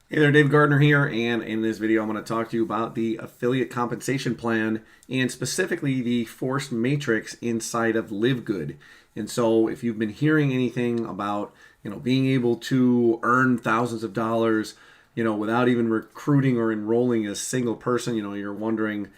Hey there, Dave Gardner here, and in this video I'm going to talk to you about the affiliate compensation plan and specifically the forced matrix inside of LiveGood. And so if you've been hearing anything about, being able to earn thousands of dollars, without even recruiting or enrolling a single person, you're wondering,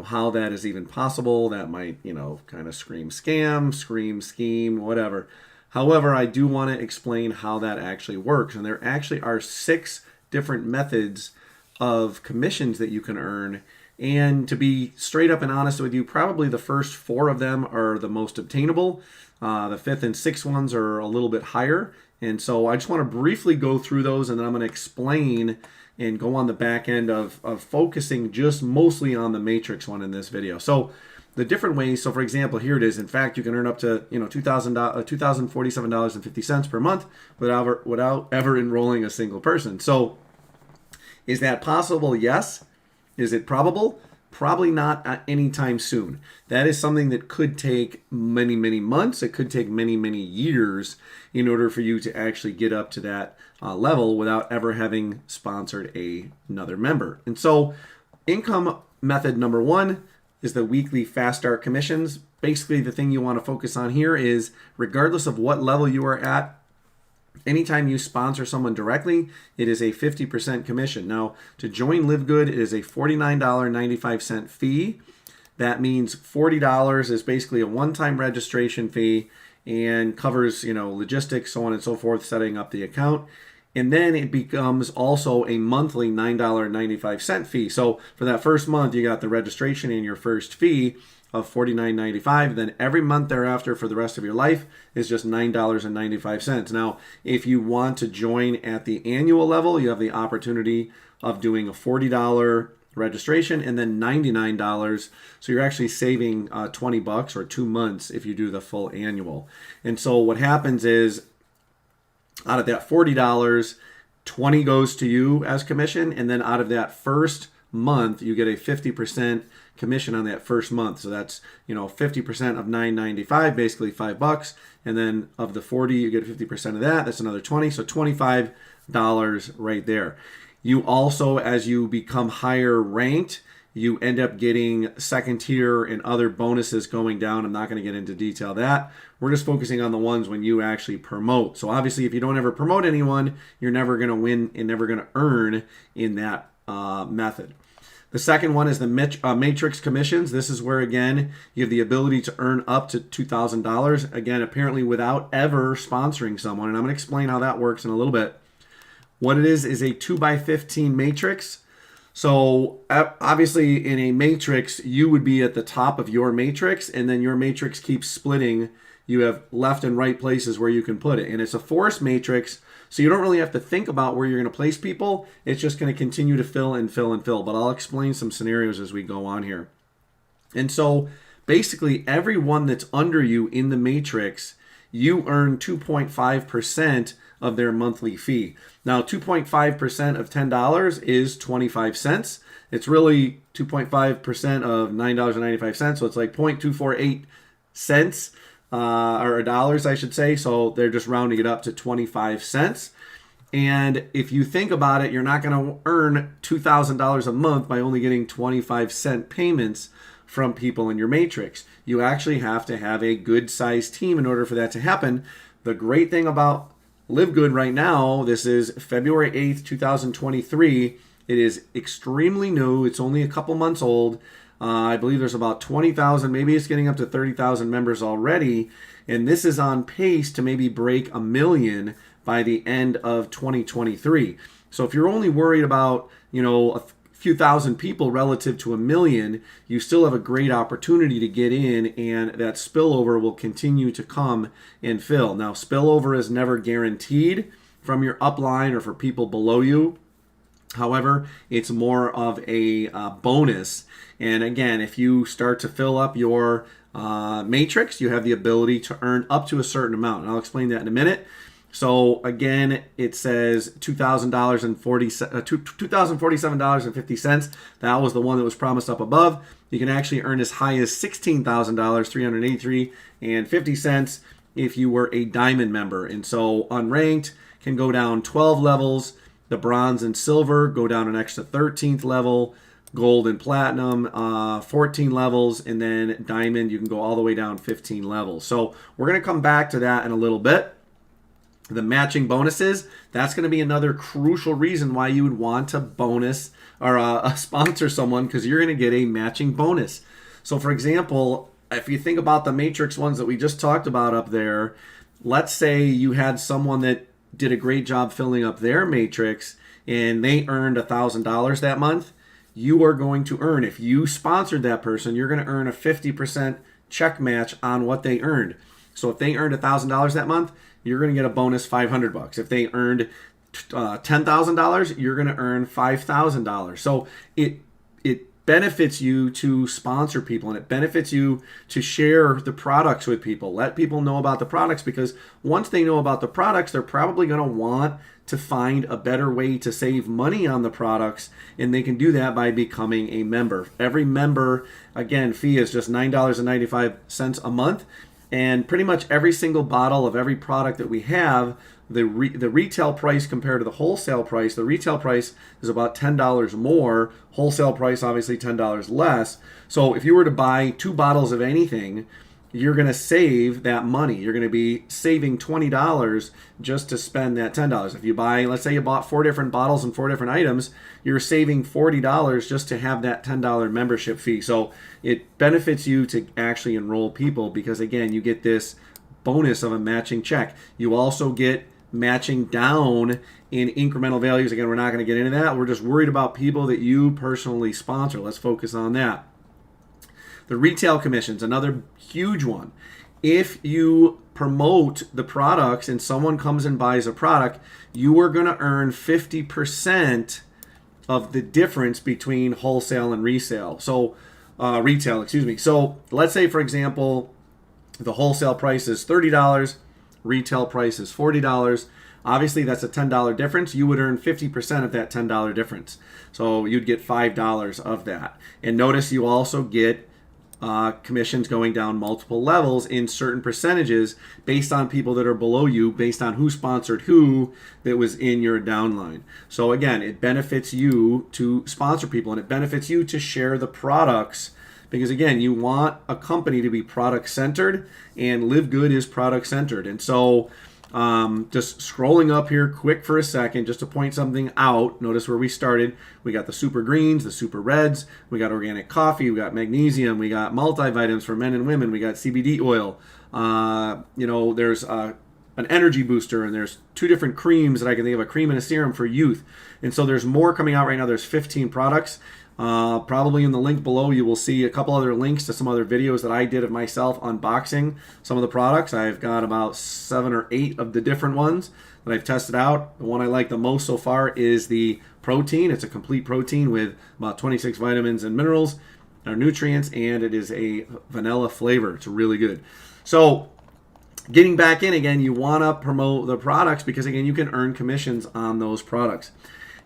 how that is even possible. That might, kind of scream scam, scream scheme, whatever. However, I do want to explain how that actually works. And there actually are 6 different methods of commissions that you can earn. And to be straight up and honest with you, probably the first 4 of them are the most obtainable. The 5th and 6th ones are a little bit higher. And so I just want to briefly go through those, and then I'm going to explain and go on the back end of focusing just mostly on the matrix one in this video. So the different ways, so for example, here it is. In fact, you can earn up to $2,047.50 per month without ever enrolling a single person. So is that possible? Yes. Is it probable? Probably not anytime soon. That is something that could take many, many months. It could take many, many years in order for you to actually get up to that level without ever having sponsored another member. And so income method number 1 is the weekly fast start commissions. Basically, the thing you want to focus on here is regardless of what level you are at, anytime you sponsor someone directly, it is a 50% commission. Now, to join LiveGood, it is a $49.95 fee. That means $40 is basically a one-time registration fee and covers, logistics, so on and so forth, setting up the account. And then it becomes also a monthly $9.95 fee. So for that first month, you got the registration and your first fee of $49.95. Then every month thereafter for the rest of your life is just $9.95. Now, if you want to join at the annual level, you have the opportunity of doing a $40 registration and then $99. So you're actually saving $20 or 2 months if you do the full annual. And so what happens is, out of that $40, 20 goes to you as commission, and then out of that first month, you get a 50% commission on that first month. So that's 50% of $9.95, basically $5, and then of the 40, you get 50% of that. That's another 20, so $25 right there. You also, as you become higher ranked, you end up getting second tier and other bonuses going down. I'm not going to get into detail of that. We're just focusing on the ones when you actually promote. So obviously, if you don't ever promote anyone, you're never going to win and never going to earn in that method. The second one is the matrix commissions. This is where, again, you have the ability to earn up to $2,000. Again, apparently without ever sponsoring someone. And I'm going to explain how that works in a little bit. What it is a 2x15 matrix. So obviously in a matrix, you would be at the top of your matrix, and then your matrix keeps splitting. You have left and right places where you can put it. And it's a forced matrix, so you don't really have to think about where you're going to place people. It's just going to continue to fill and fill and fill. But I'll explain some scenarios as we go on here. And so basically everyone that's under you in the matrix, you earn 2.5% of their monthly fee. Now, 2.5% of $10 is 25 cents. It's really 2.5% of $9.95, so it's like 0.248 cents or dollars, I should say. So they're just rounding it up to 25 cents. And if you think about it, you're not going to earn $2,000 a month by only getting 25-cent payments from people in your matrix. You actually have to have a good sized team in order for that to happen. The great thing about LiveGood right now, this is February 8th, 2023. It is extremely new. It's only a couple months old. I believe there's about 20,000, maybe it's getting up to 30,000 members already. And this is on pace to maybe break 1 million by the end of 2023. So if you're only worried about, a few thousand people relative to 1 million, you still have a great opportunity to get in, and that spillover will continue to come and fill. Now, spillover is never guaranteed from your upline or for people below you. However, it's more of a bonus. And again, if you start to fill up your matrix, you have the ability to earn up to a certain amount. And I'll explain that in a minute. So again, it says $2,047.50. That was the one that was promised up above. You can actually earn as high as $16,000, $383.50 if you were a diamond member. And so unranked can go down 12 levels. The bronze and silver go down an extra 13th level. Gold and platinum, 14 levels, and then diamond, you can go all the way down 15 levels. So we're going to come back to that in a little bit. The matching bonuses, that's going to be another crucial reason why you would want to bonus or sponsor someone, because you're going to get a matching bonus. So for example, if you think about the matrix ones that we just talked about up there, let's say you had someone that did a great job filling up their matrix and they earned $1,000 that month. You are going to earn, if you sponsored that person, you're going to earn a 50% check match on what they earned. So if they earned $1,000 that month, you're going to get a bonus $500. If they earned $10,000, you're going to earn $5,000. So it benefits you to sponsor people, and it benefits you to share the products with people. Let people know about the products, because once they know about the products, they're probably going to want to find a better way to save money on the products, and they can do that by becoming a member. Every member, again, fee is just $9.95 a month, and pretty much every single bottle of every product that we have, the retail price compared to the wholesale price, the retail price is about $10 more, wholesale price obviously $10 less. So if you were to buy 2 bottles of anything, you're going to save that money. You're going to be saving $20 just to spend that $10. If you buy, let's say you bought 4 different bottles and 4 different items, you're saving $40 just to have that $10 membership fee. So it benefits you to actually enroll people, because again, you get this bonus of a matching check. You also get matching down in incremental values. Again, we're not going to get into that. We're just worried about people that you personally sponsor. Let's focus on that. The retail commissions, another huge one. If you promote the products and someone comes and buys a product, you are going to earn 50% of the difference between wholesale and resale. So retail, excuse me. So let's say, for example, the wholesale price is $30, retail price is $40. Obviously, that's a $10 difference. You would earn 50% of that $10 difference. So you'd get $5 of that. And notice you also get commissions going down multiple levels in certain percentages based on people that are below you, based on who sponsored who that was in your downline. So again, it benefits you to sponsor people, and it benefits you to share the products, because again, you want a company to be product centered, and LiveGood is product centered. And so just scrolling up here quick for a second, just to point something out. Notice where we started. We got the super greens, the super reds, we got organic coffee, we got magnesium, we got multivitamins for men and women, we got CBD oil. There's an energy booster, and there's 2 different creams that I can think of, a cream and a serum for youth. And so there's more coming out right now. There's 15 products. Probably in the link below, you will see a couple other links to some other videos that I did of myself unboxing some of the products. I've got about 7 or 8 of the different ones that I've tested out. The one I like the most so far is the protein. It's a complete protein with about 26 vitamins and minerals, or nutrients, and it is a vanilla flavor. It's really good. So getting back in again, you want to promote the products, because again, you can earn commissions on those products.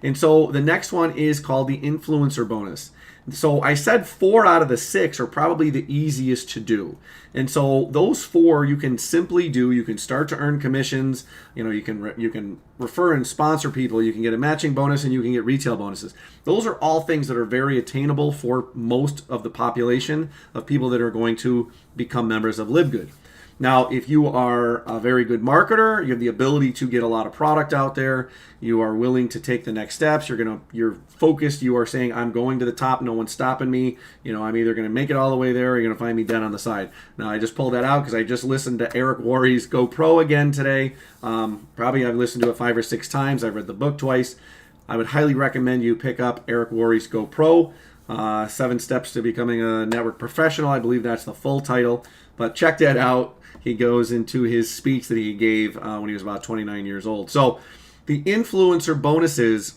And so the next one is called the influencer bonus. So I said 4 out of the 6 are probably the easiest to do. And so those 4 you can simply do. You can start to earn commissions. You can refer and sponsor people. You can get a matching bonus, and you can get retail bonuses. Those are all things that are very attainable for most of the population of people that are going to become members of LiveGood. Now, if you are a very good marketer, you have the ability to get a lot of product out there, you are willing to take the next steps, you're focused, you are saying, I'm going to the top, no one's stopping me, I'm either going to make it all the way there, or you're going to find me dead on the side. Now, I just pulled that out because I just listened to Eric Worre's Go Pro again today. Probably I've listened to it 5 or 6 times. I've read the book twice. I would highly recommend you pick up Eric Worre's Go Pro, 7 Steps to Becoming a Network Professional. I believe that's the full title, but check that out. He goes into his speech that he gave when he was about 29 years old. So the influencer bonuses,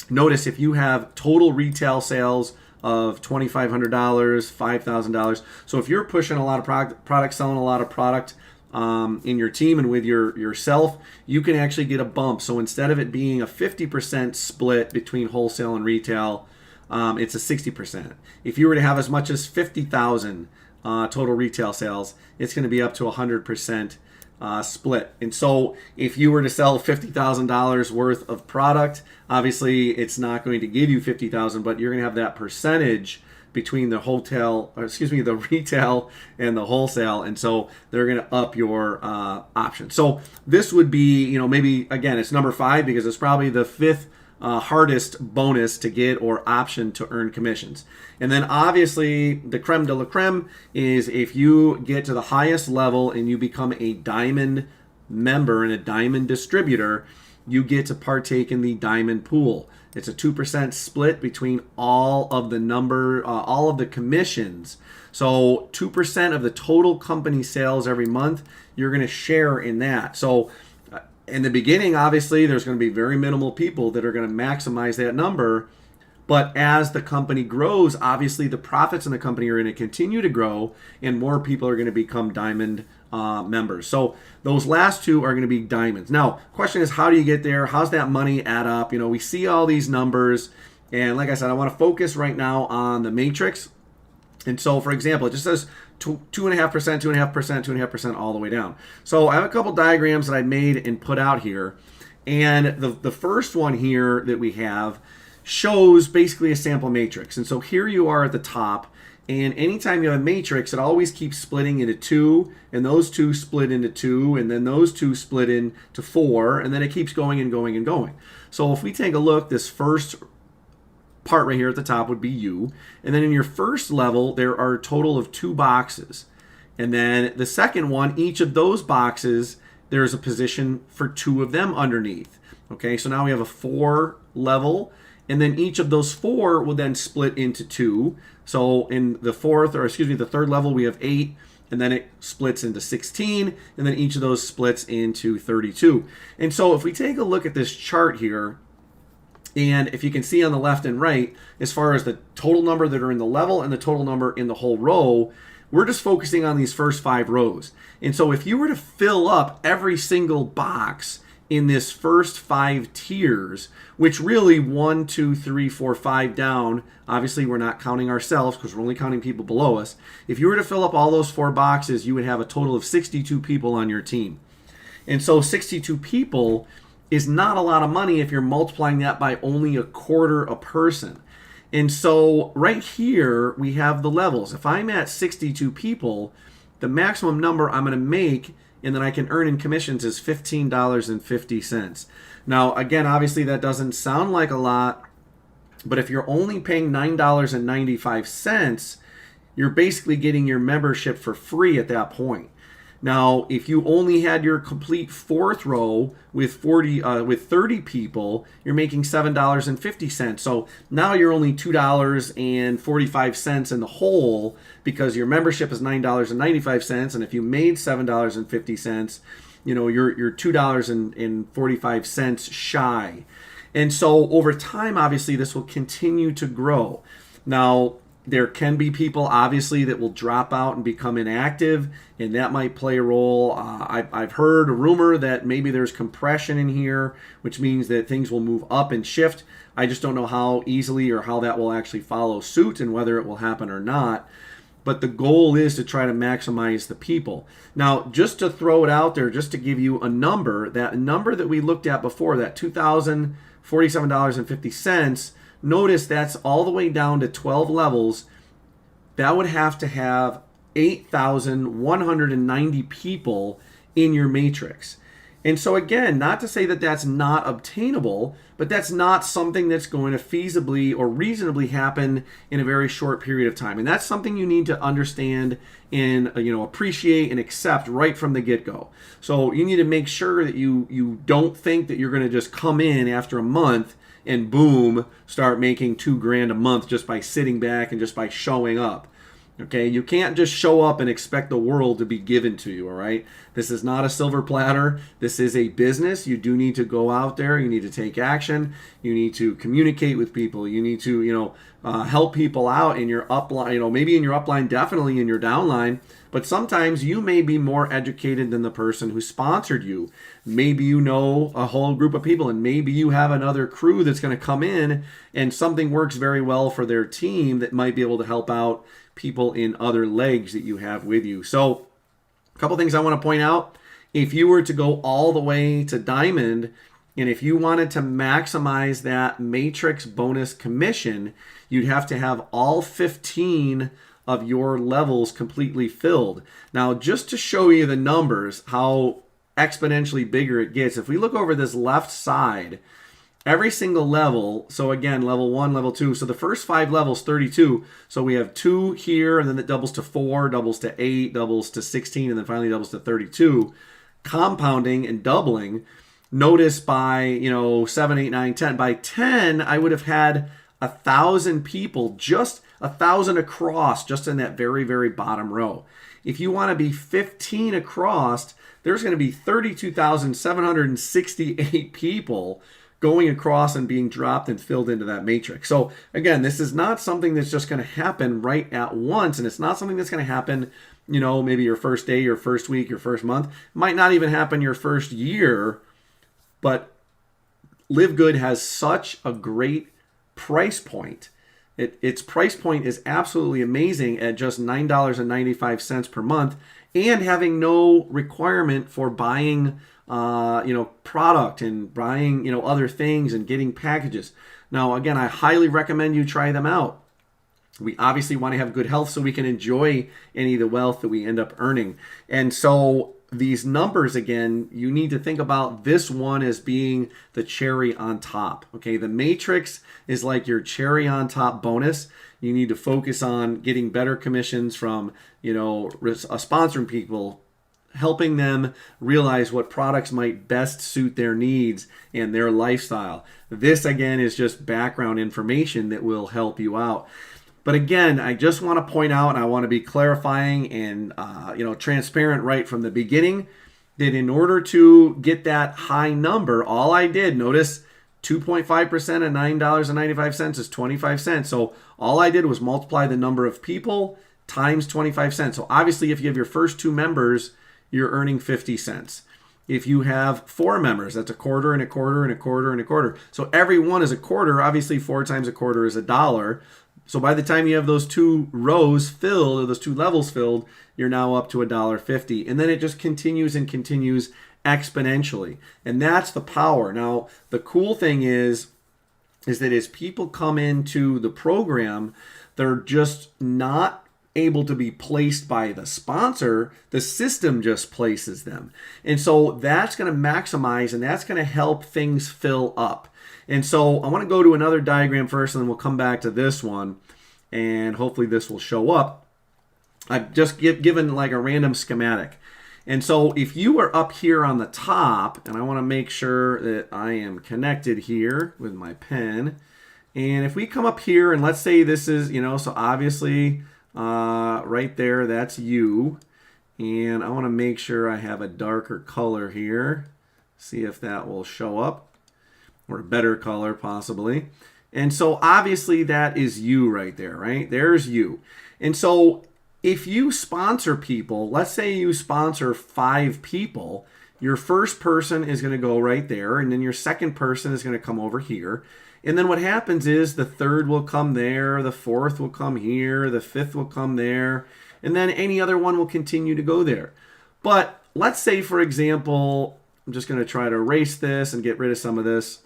notice if you have total retail sales of $2,500, $5,000. So if you're pushing a lot of product, selling a lot of product in your team and with yourself, you can actually get a bump. So instead of it being a 50% split between wholesale and retail, it's a 60%. If you were to have as much as 50,000 total retail sales, it's going to be up to 100% split. And so if you were to sell $50,000 worth of product, obviously it's not going to give you 50,000, but you're going to have that percentage between the the retail and the wholesale, and so they're going to up your option. So this would be, maybe again it's number 5 because it's probably the 5th hardest bonus to get or option to earn commissions. And then obviously the creme de la creme is if you get to the highest level and you become a diamond member and a diamond distributor, you get to partake in the diamond pool. It's a 2% split between all of the commissions. So 2% of the total company sales every month, you're going to share in that. So in the beginning, obviously, there's going to be very minimal people that are going to maximize that number. But as the company grows, obviously the profits in the company are going to continue to grow and more people are going to become diamond members. So those last 2 are going to be diamonds. Now, question is, how do you get there? How's that money add up? We see all these numbers. And like I said, I want to focus right now on the matrix. And so, for example, it just says 2.5%, 2.5%, 2.5% all the way down. So I have a couple diagrams that I made and put out here. And the first one here that we have shows basically a sample matrix. And so here you are at the top. And anytime you have a matrix, it always keeps splitting into 2, and those 2 split into 2, and then those 2 split into 4, and then it keeps going and going and going. So if we take a look, this first part right here at the top would be you. And then in your first level, there are a total of 2 boxes. And then the second one, each of those boxes, there's a position for 2 of them underneath. Okay, so now we have a 4 level. And then each of those 4 will then split into 2. So in the the third level, we have 8, and then it splits into 16, and then each of those splits into 32. And so if we take a look at this chart here, and if you can see on the left and right, as far as the total number that are in the level and the total number in the whole row, we're just focusing on these first 5 rows. And so if you were to fill up every single box in this first 5 tiers, which really 1, 2, 3, 4, 5 down, obviously we're not counting ourselves because we're only counting people below us. If you were to fill up all those 4 boxes, you would have a total of 62 people on your team. And so 62 people is not a lot of money if you're multiplying that by only a quarter a person. And so right here we have the levels. If I'm at 62 people, the maximum number I'm going to make and that I can earn in commissions is $15.50. Now, again, obviously that doesn't sound like a lot, but if you're only paying $9.95, you're basically getting your membership for free at that point. Now, if you only had your complete 4th row with 30 people, you're making $7.50. So now you're only $2.45 in the hole because your membership is $9.95, and if you made $7.50, you're $2.45 shy. And so over time, obviously, this will continue to grow. Now, there can be people, obviously, that will drop out and become inactive, and that might play a role. I've heard a rumor that maybe there's compression in here, which means that things will move up and shift. I just don't know how easily or how that will actually follow suit and whether it will happen or not. But the goal is to try to maximize the people. Now, just to throw it out there, just to give you a number, that number that we looked at before, that $2,047.50, notice that's all the way down to 12 levels. That would have to have 8,190 people in your matrix. And so again, not to say that that's not obtainable, but that's not something that's going to feasibly or reasonably happen in a very short period of time. And that's something you need to understand and appreciate and accept right from the get-go. So you need to make sure that you don't think that you're going to just come in after a month and boom, start making $2,000 a month just by sitting back and just by showing up. Okay, you can't just show up and expect the world to be given to you, all right? This is not a silver platter. This is a business. You do need to go out there. You need to take action. You need to communicate with people. You need to, help people out in your upline, maybe in your upline, definitely in your downline. But sometimes you may be more educated than the person who sponsored you. Maybe you know a whole group of people, and maybe you have another crew that's going to come in and something works very well for their team that might be able to help out people in other legs that you have with you. So a couple things I want to point out If you were to go all the way to diamond, and if you wanted to maximize that matrix bonus commission, you'd have to have all 15 of your levels completely filled. Now, just to show you the numbers, how exponentially bigger it gets, if we look over this left side, every single level, so again, level 1, level 2, so the first 5 levels, 32, so we have 2 here, and then it doubles to 4, doubles to 8, doubles to 16, and then finally doubles to 32, compounding and doubling. Notice by 7, 8, 9, 10, by 10 I would have had 1,000 people, just 1,000 across, just in that very, very bottom row. If you want to be 15 across, there's going to be 32,768 people going across and being dropped and filled into that matrix. So again, this is not something that's just going to happen right at once, and it's not something that's going to happen, maybe your first day, your first week, your first month. It might not even happen your first year, but LiveGood has such a great price point. Its price point is absolutely amazing at just $9.95 per month, and having no requirement for buying product and buying other things and getting packages. Now again, I highly recommend you try them out. We obviously want to have good health so we can enjoy any of the wealth that we end up earning. And so these numbers, again, you need to think about this one as being the cherry on top. Okay, the matrix is like your cherry on top bonus. You need to focus on getting better commissions from sponsoring people, helping them realize what products might best suit their needs and their lifestyle. This again is just background information that will help you out. But again, I just want to point out, and I want to be clarifying and transparent right from the beginning, that in order to get that high number, all I did, notice 2.5% of $9.95 is 25 cents. So all I did was multiply the number of people times 25 cents. So obviously, if you have your first 2 members, you're earning 50 cents. If you have 4 members, that's a quarter and a quarter and a quarter and a quarter. So every one is a quarter. Obviously, 4 times a quarter is $1. So by the time you have those 2 rows filled, or those 2 levels filled, you're now up to $1.50. And then it just continues and continues exponentially. And that's the power. Now, the cool thing is that as people come into the program, they're just not able to be placed by the sponsor. The system just places them. And so that's going to maximize, and that's going to help things fill up. And so I want to go to another diagram first, and then we'll come back to this one, and hopefully this will show up. I've just given like a random schematic. And so if you are up here on the top, and I want to make sure that I am connected here with my pen, and if we come up here, and let's say this is, so obviously right there, that's you. And I want to make sure I have a darker color here. See if that will show up. Or a better color, possibly. And so obviously that is you right there, right? There's you. And so if you sponsor people, let's say you sponsor 5 people, your first person is going to go right there, and then your second person is going to come over here. And then what happens is the third will come there, the fourth will come here, the fifth will come there, and then any other one will continue to go there. But let's say, for example, I'm just going to try to erase this and get rid of some of this.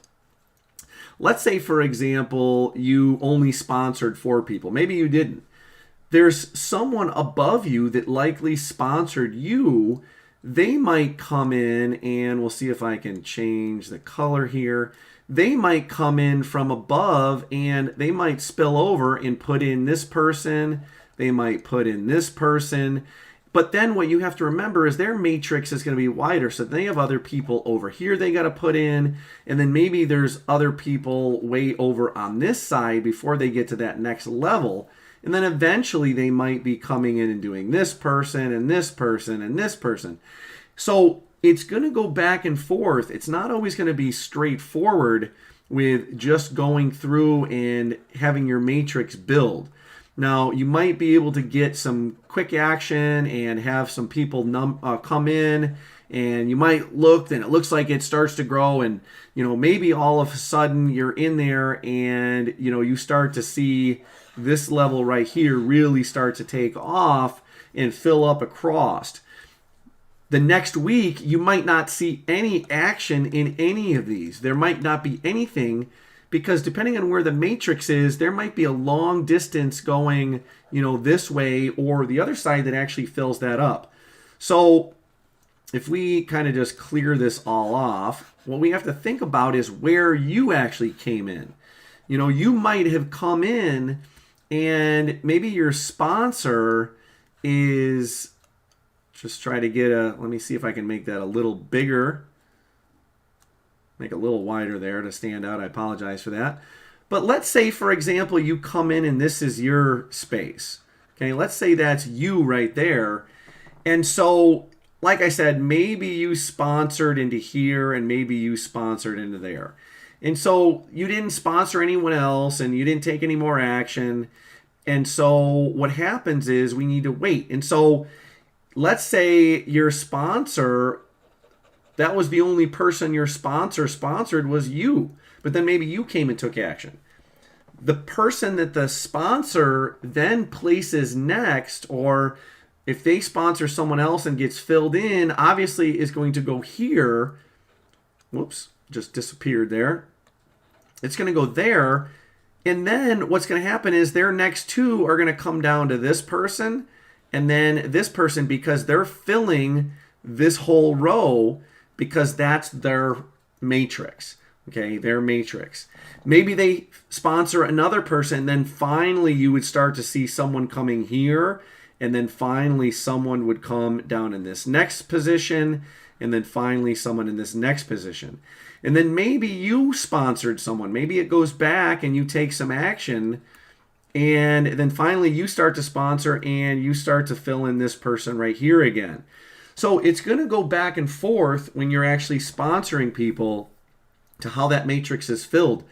Let's say, for example, you only sponsored 4 people. Maybe you didn't. There's someone above you that likely sponsored you. They might come in, and we'll see if I can change the color here. They might come in from above, and they might spill over and put in this person. They might put in this person. But then what you have to remember is their matrix is going to be wider. So they have other people over here they got to put in. And then maybe there's other people way over on this side before they get to that next level. And then eventually they might be coming in and doing this person and this person and this person. So it's going to go back and forth. It's not always going to be straightforward with just going through and having your matrix build. Now, you might be able to get some quick action and have some people come in, and you might look, and it looks like it starts to grow, and maybe all of a sudden you're in there, and you start to see this level right here really start to take off and fill up across. The next week, you might not see any action in any of these. There might not be anything because depending on where the matrix is, there might be a long distance going, this way or the other side that actually fills that up. So if we kind of just clear this all off, what we have to think about is where you actually came in. You might have come in and maybe your sponsor is, just try to get let me see if I can make that a little bigger. Make it a little wider there to stand out. I apologize for that. But let's say, for example, you come in and this is your space. Okay, let's say that's you right there. And so, like I said, maybe you sponsored into here and maybe you sponsored into there. And so you didn't sponsor anyone else and you didn't take any more action. And so what happens is we need to wait. And so let's say your sponsor, that was the only person your sponsor sponsored was you. But then maybe you came and took action. The person that the sponsor then places next, or if they sponsor someone else and gets filled in, obviously is going to go here. Whoops, just disappeared there. It's going to go there. And then what's going to happen is their next two are going to come down to this person and then this person because they're filling this whole row because that's their matrix. Okay, their matrix. Maybe they sponsor another person, then finally you would start to see someone coming here, and then finally someone would come down in this next position, and then finally someone in this next position. And then maybe you sponsored someone. Maybe it goes back and you take some action, and then finally you start to sponsor and you start to fill in this person right here again. So it's going to go back and forth when you're actually sponsoring people to how that matrix is filled.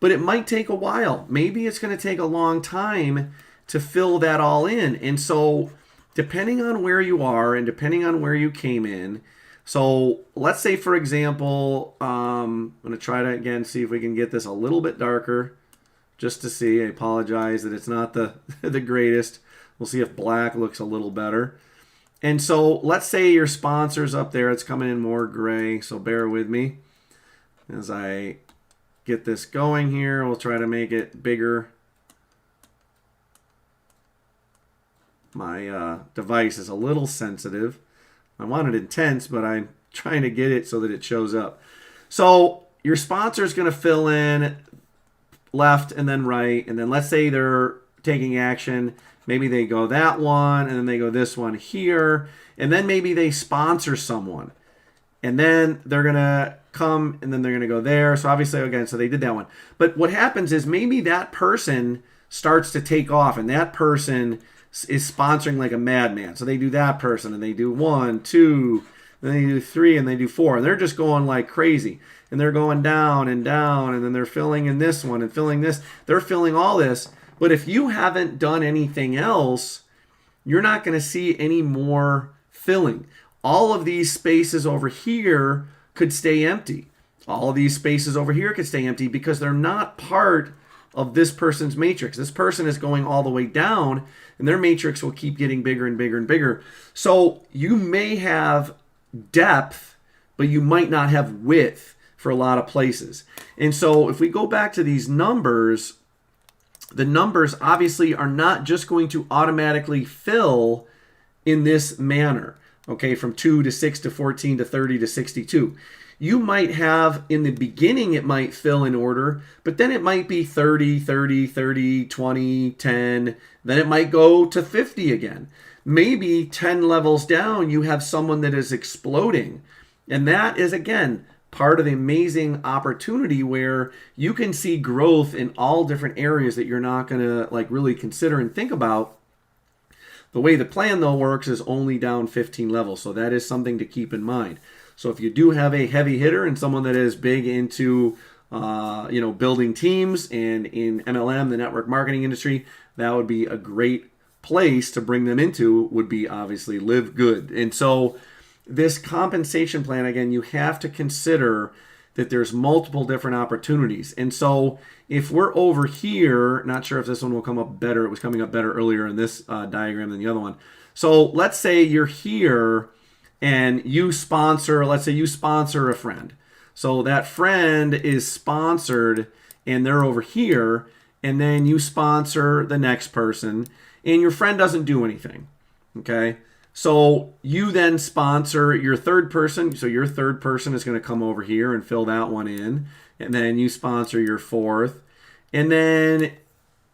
But it might take a while. Maybe it's going to take a long time to fill that all in. And so depending on where you are and depending on where you came in, so let's say, for example, I'm going to try to, again, see if we can get this a little bit darker just to see. I apologize that it's not the greatest. We'll see if black looks a little better. And so let's say your sponsor's up there. It's coming in more gray, so bear with me as I get this going here. We'll try to make it bigger. My device is a little sensitive. I want it intense, but I'm trying to get it so that it shows up. So your sponsor is going to fill in left and then right. And then let's say they're taking action. Maybe they go that one, and then they go this one here. And then maybe they sponsor someone. And then they're going to come, and then they're going to go there. So obviously, again, so they did that one. But what happens is maybe that person starts to take off, and that person is sponsoring like a madman. So they do that person, and they do 1, 2, then they do 3, and they do 4. And they're just going like crazy. And they're going down, and then they're filling in this one and filling this. They're filling all this. But if you haven't done anything else, you're not going to see any more filling. All of these spaces over here could stay empty. All of these spaces over here could stay empty because they're not part of this person's matrix. This person is going all the way down, and their matrix will keep getting bigger and bigger and bigger. So you may have depth, but you might not have width for a lot of places. And so if we go back to these numbers, the numbers obviously are not just going to automatically fill in this manner. Okay, from 2 to 6 to 14 to 30 to 62. You might have, in the beginning, it might fill in order, but then it might be 30, 30, 30, 20, 10. Then it might go to 50 again. Maybe 10 levels down, you have someone that is exploding. And that is, again, part of the amazing opportunity where you can see growth in all different areas that you're not going to really consider and think about. The way the plan, though, works is only down 15 levels, so that is something to keep in mind. So if you do have a heavy hitter and someone that is big into building teams and in MLM, the network marketing industry, that would be a great place to bring them into, would be obviously LiveGood. And so this compensation plan, again, you have to consider that there's multiple different opportunities. And so if we're over here, not sure if this one will come up better. It was coming up better earlier in this diagram than the other one. So let's say you're here and you sponsor, let's say you sponsor a friend. So that friend is sponsored and they're over here, and then you sponsor the next person and your friend doesn't do anything. Okay? So you then sponsor your third person. So your third person is going to come over here and fill that one in. And then you sponsor your fourth. And then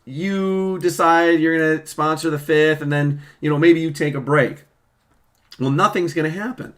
you decide you're going to sponsor the fifth. And then, maybe you take a break. Well, nothing's going to happen.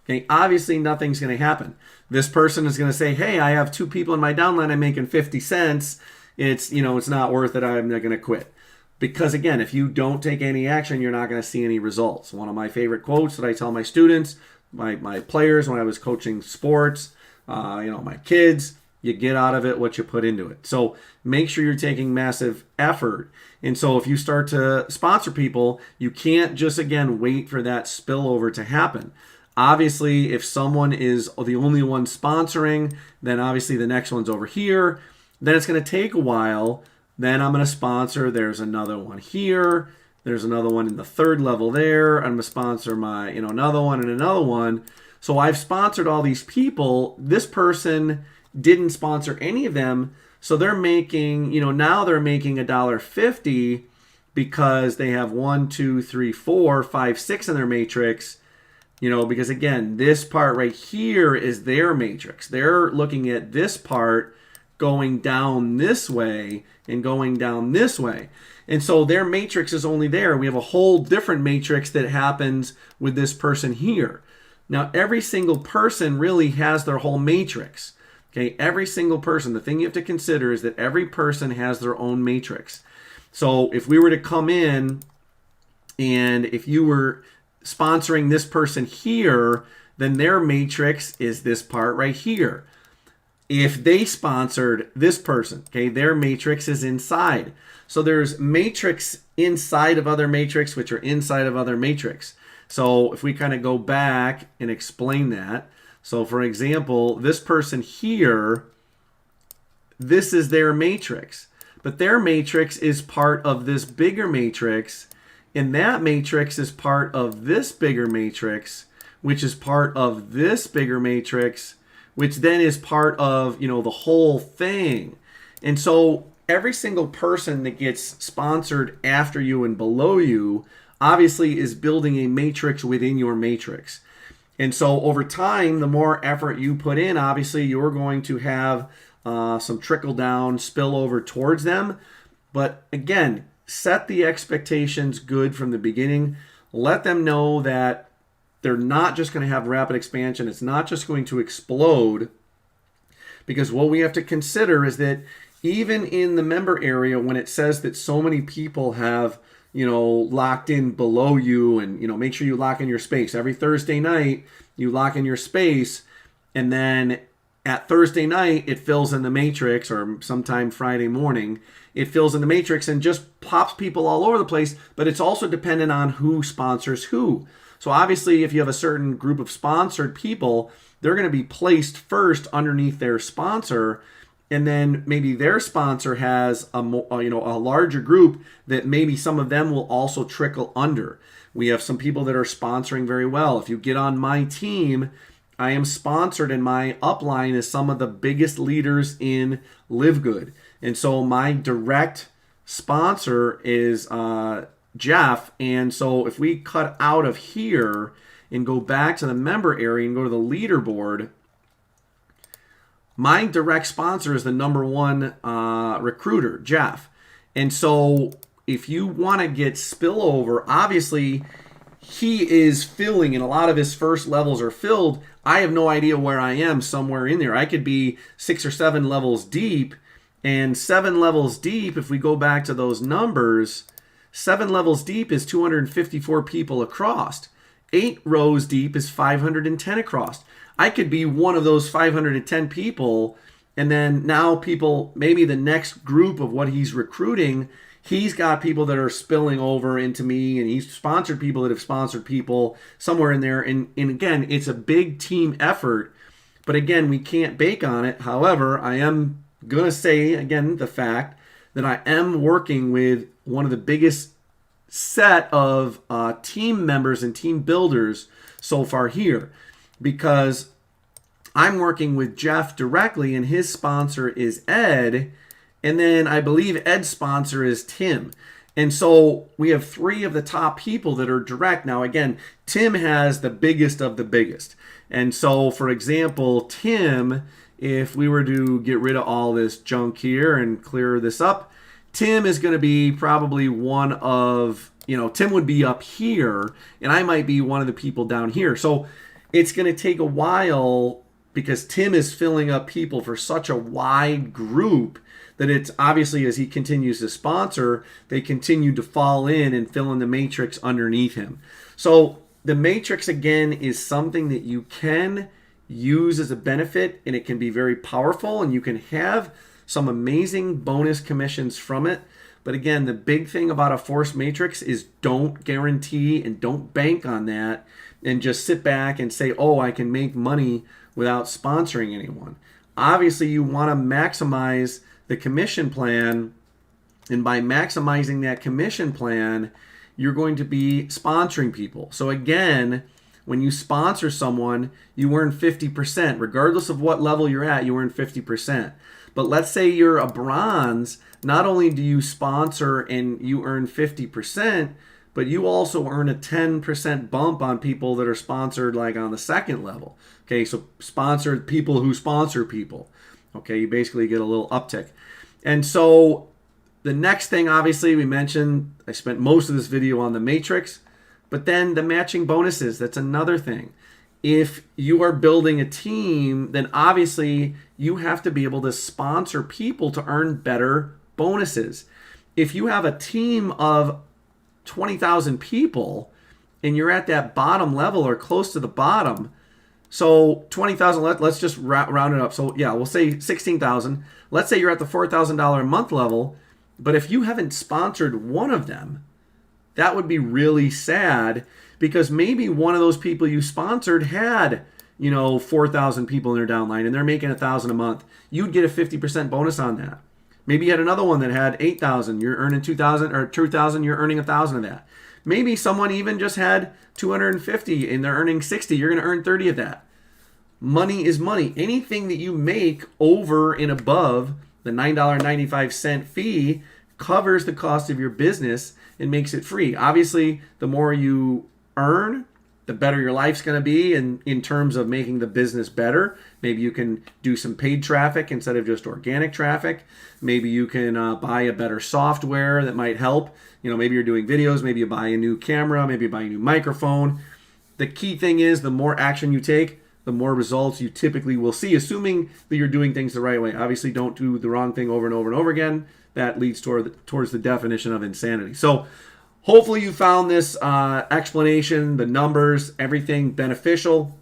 Okay, obviously nothing's going to happen. This person is going to say, hey, I have 2 people in my downline. I'm making 50 cents. It's not worth it. I'm not going to quit. Because again, if you don't take any action, you're not going to see any results. One of my favorite quotes that I tell my students, my players when I was coaching sports, my kids, you get out of it what you put into it. So make sure you're taking massive effort. And so if you start to sponsor people, you can't just, again, wait for that spillover to happen. Obviously, if someone is the only one sponsoring, then obviously the next one's over here. Then it's going to take a while. Then I'm going to sponsor. There's another one here. There's another one in the third level there. I'm going to sponsor my, another one and another one. So I've sponsored all these people. This person didn't sponsor any of them. So they're making, now they're making $1.50 because they have 1, 2, 3, 4, 5, 6 in their matrix. Because again, this part right here is their matrix. They're looking at this part going down this way and going down this way. And so their matrix is only there. We have a whole different matrix that happens with this person here. Now, every single person really has their whole matrix. Okay, every single person. The thing you have to consider is that every person has their own matrix. So if we were to come in and if you were sponsoring this person here, then their matrix is this part right here. If they sponsored this person, okay, their matrix is inside. So there's matrix inside of other matrix, which are inside of other matrix. So if we kind of go back and explain that. So for example, this person here, this is their matrix. But their matrix is part of this bigger matrix. And that matrix is part of this bigger matrix, which is part of this bigger matrix, which then is part of, the whole thing. And so every single person that gets sponsored after you and below you obviously is building a matrix within your matrix. And so over time, the more effort you put in, obviously you're going to have some trickle down spillover towards them. But again, set the expectations good from the beginning. Let them know that they're not just going to have rapid expansion. It's not just going to explode. Because what we have to consider is that even in the member area, when it says that so many people have, locked in below you and, make sure you lock in your space. Every Thursday night, you lock in your space. And then at Thursday night, it fills in the matrix, or sometime Friday morning, it fills in the matrix and just pops people all over the place. But it's also dependent on who sponsors who. So obviously, if you have a certain group of sponsored people, they're going to be placed first underneath their sponsor. And then maybe their sponsor has a larger group that maybe some of them will also trickle under. We have some people that are sponsoring very well. If you get on my team, I am sponsored, and my upline is some of the biggest leaders in LiveGood. And so my direct sponsor is Jeff. And so if we cut out of here and go back to the member area and go to the leaderboard, my direct sponsor is the number one recruiter, Jeff. And so if you want to get spillover, obviously he is filling, and a lot of his first levels are filled. I have no idea where I am somewhere in there. I could be 6 or 7 levels deep, and 7 levels deep, if we go back to those numbers, 7 levels deep is 254 people across. 8 rows deep is 510 across. I could be one of those 510 people, and then now people, maybe the next group of what he's recruiting, he's got people that are spilling over into me, and he's sponsored people that have sponsored people somewhere in there. And again, it's a big team effort, but again, we can't bake on it. However, I am going to say, again, the fact that I am working with one of the biggest set of team members and team builders so far here, because I'm working with Jeff directly and his sponsor is Ed, and then I believe Ed's sponsor is Tim. And so we have 3 of the top people that are direct. Now, again, Tim has the biggest of the biggest. And so, for example, Tim, if we were to get rid of all this junk here and clear this up, Tim is going to be probably one of, Tim would be up here, and I might be one of the people down here. So it's going to take a while because Tim is filling up people for such a wide group that it's obviously, as he continues to sponsor, they continue to fall in and fill in the matrix underneath him. So the matrix, again, is something that you can use as a benefit, and it can be very powerful, and you can have some amazing bonus commissions from it. But again, the big thing about a force matrix is don't guarantee and don't bank on that and just sit back and say, oh, I can make money without sponsoring anyone. Obviously, you want to maximize the commission plan, and by maximizing that commission plan, you're going to be sponsoring people. So again, when you sponsor someone, you earn 50%. Regardless of what level you're at, you earn 50%. But let's say you're a bronze, not only do you sponsor and you earn 50%, but you also earn a 10% bump on people that are sponsored like on the second level. Okay, so sponsored people who sponsor people. Okay, you basically get a little uptick. And so the next thing, obviously, we mentioned, I spent most of this video on the matrix, but then the matching bonuses, that's another thing. If you are building a team, then obviously you have to be able to sponsor people to earn better bonuses. If you have a team of 20,000 people and you're at that bottom level or close to the bottom, so 20,000, let's just round it up. So yeah, we'll say 16,000. Let's say you're at the $4,000 a month level, but if you haven't sponsored one of them, that would be really sad, because maybe one of those people you sponsored had, 4,000 people in their downline and they're making 1,000 a month. You'd get a 50% bonus on that. Maybe you had another one that had 8,000. You're earning 2,000, or 2,000, you're earning 1,000 of that. Maybe someone even just had 250 and they're earning 60. You're going to earn 30 of that. Money is money. Anything that you make over and above the $9.95 fee covers the cost of your business and makes it free. Obviously, the more you earn, the better your life's going to be in terms of making the business better. Maybe you can do some paid traffic instead of just organic traffic. Maybe you can buy a better software that might help. Maybe you're doing videos. Maybe you buy a new camera. Maybe you buy a new microphone. The key thing is the more action you take, the more results you typically will see, assuming that you're doing things the right way. Obviously, don't do the wrong thing over and over and over again. That leads towards the definition of insanity. So hopefully you found this explanation, the numbers, everything beneficial.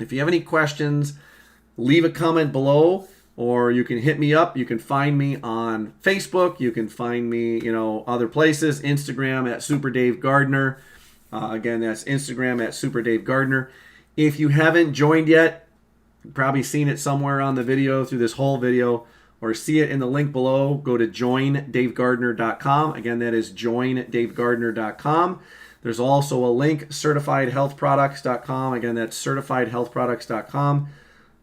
If you have any questions, leave a comment below, or you can hit me up. You can find me on Facebook. You can find me, other places. Instagram at Super Dave Gardner. Again, that's Instagram at Super Dave Gardner. If you haven't joined yet, you've probably seen it somewhere on the video through this whole video, or see it in the link below. Go to joindavegardner.com. Again, that is joindavegardner.com. There's also a link, certifiedhealthproducts.com. Again, that's certifiedhealthproducts.com.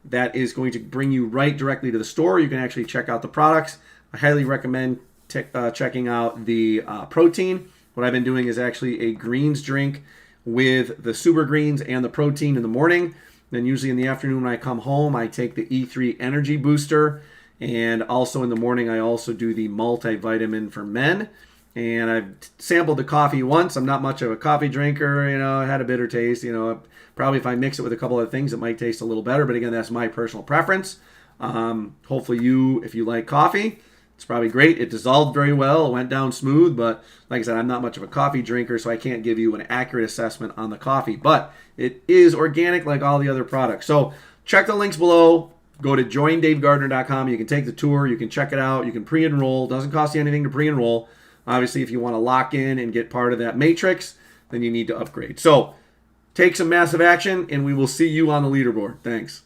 That is going to bring you right directly to the store. You can actually check out the products. I highly recommend checking out the protein. What I've been doing is actually a greens drink with the super greens and the protein in the morning. Then usually in the afternoon when I come home, I take the E3 energy booster. And also in the morning, I also do the multivitamin for men. And I've sampled the coffee once. I'm not much of a coffee drinker. It had a bitter taste. Probably if I mix it with a couple other things, it might taste a little better. But again, that's my personal preference. Hopefully if you like coffee, it's probably great. It dissolved very well. It went down smooth. But like I said, I'm not much of a coffee drinker, so I can't give you an accurate assessment on the coffee. But it is organic like all the other products. So check the links below. Go to joindavegardner.com. You can take the tour. You can check it out. You can pre-enroll. It doesn't cost you anything to pre-enroll. Obviously, if you want to lock in and get part of that matrix, then you need to upgrade. So take some massive action, and we will see you on the leaderboard. Thanks.